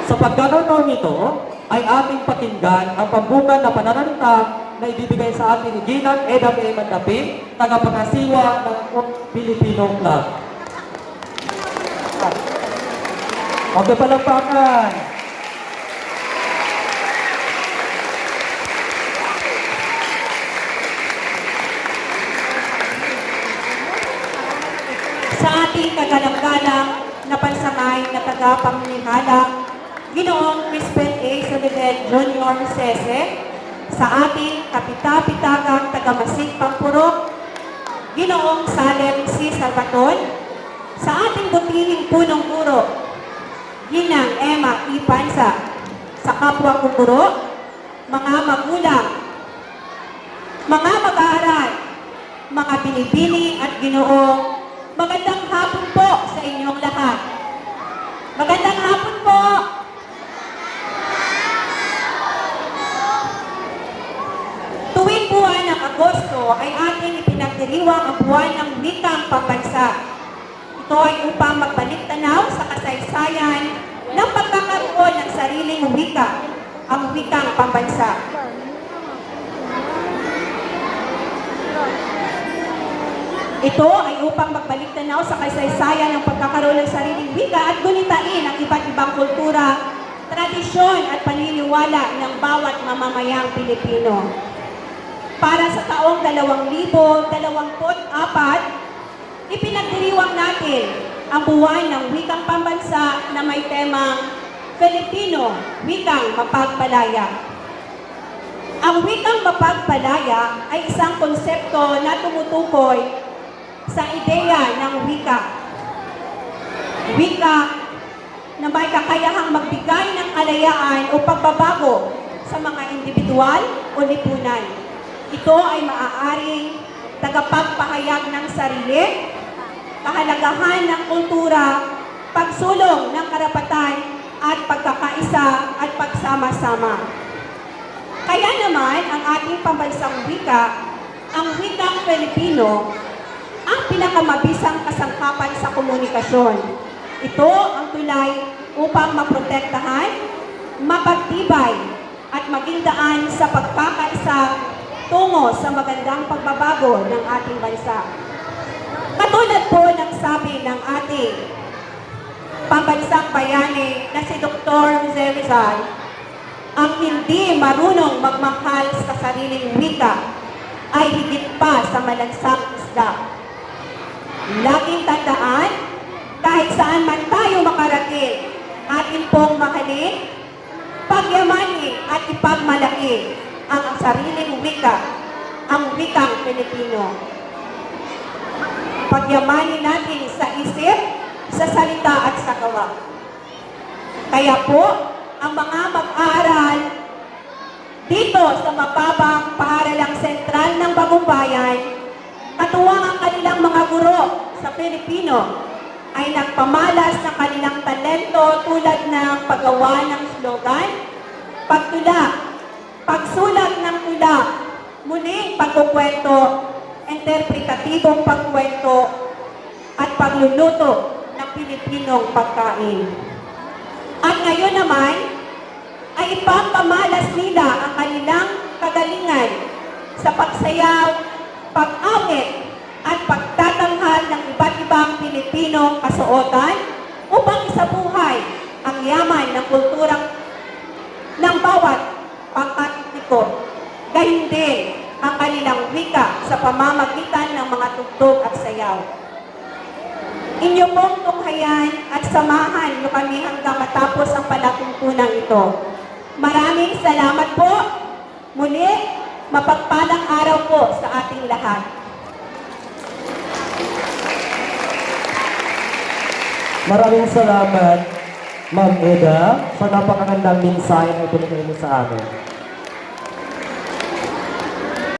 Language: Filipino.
Sa pagkakataon nito, ay ating pakinggan ang pambungan na pananalita na ibibigay sa atin ni Ginang Eda P. Mandaping, tagapangasiwa ng Filipino Club. Magpapalakpakan! Sa ating kagalang-galang na pansamay na tagapanginihala, Ginoong Crispin A. Soledad Jr. Sese, sa ating kapita-pitagang taga-Masig Pampurok, Ginoong Salem C. Salvaton, sa ating butihing punong guro, Ginang Emma E. Pansa, sa kapwa kong guro, mga magulang, mga mag-aaral, mga binibini at Ginoong, magandang hapon po sa inyong lahat. Magandang hapon po. Tuwing buwan ng Agosto ay ating ipinagdiriwang ang buwan ng wikang pambansa. Ito ay upang magbalik tanaw sa kasaysayan ng pagkakaroon ng sariling wika, ang wikang pambansa. Ito ay upang magbalik tanaw sa kasaysayan ng pagkakaroon ng sariling wika at gunitain ang iba't ibang kultura, tradisyon at paniniwala ng bawat mamamayang Pilipino. Para sa taong 2024, ipinagdiriwang natin ang buwan ng wikang pambansa na may temang Filipino, Wikang Mapagpalaya. Ang wikang mapagpalaya ay isang konsepto na tumutukoy sa ideya ng wika. Wika na may kakayahang magbigay ng kalayaan o pagbabago sa mga individual o lipunan. Ito ay maaaring tagapagpahayag ng sarili, kahalagahan ng kultura, pagsulong ng karapatan at pagkakaisa at pagsama-sama. Kaya naman ang ating pambansang wika, ang wikang Filipino, ang pinakamabisang kasangkapan sa komunikasyon. Ito ang tulay upang maprotektahan, mapagtibay, at maging daan sa pagkakaisa tungo sa magandang pagbabago ng ating bansa. Katulad po ng sabi ng ating pambansang bayani na si Dr. Jose Rizal, ang hindi marunong magmahal sa sariling wika ay higit pa sa malansang isda. Laging tandaan, kahit saan man tayo makarating, atin pong mahalin, pagyamanin at ipagmalaki ang sariling wika, ang wikang Pilipino. Pagyamanin natin sa isip, sa salita at sa gawa. Kaya po, ang mga mag-aaral dito sa mababang paaralang sentral ng Bagong Bayan, katuwang ang kanilang mga guro sa Pilipino, ay nagpamalas ng kanilang talento tulad ng paggawa ng slogan, pagtula, pagsulat ng tula, muling pagkukwento, interpretatibong pagkwento, at pagluluto ng Pilipinong pagkain. At ngayon naman, ay ipapamalas nila ang kanilang kagalingan sa pagsayaw, pag-awit, at pagtatanghal ng iba't ibang Pilipinong kasuotan upang isabuhay ang yaman ng kulturang ng bawat pangkatiko. Gayun din ang kanilang wika sa pamamagitan ng mga tugtog at sayaw. Inyo pong tunghayan at samahan nyo kami hanggang matapos ang palatuntunan ito. Maraming salamat po. Muli, mapagpalang araw po sa ating lahat. Maraming salamat, Ma'am Eda, sa napakagandang mensahe na ibinigay mo sa amin.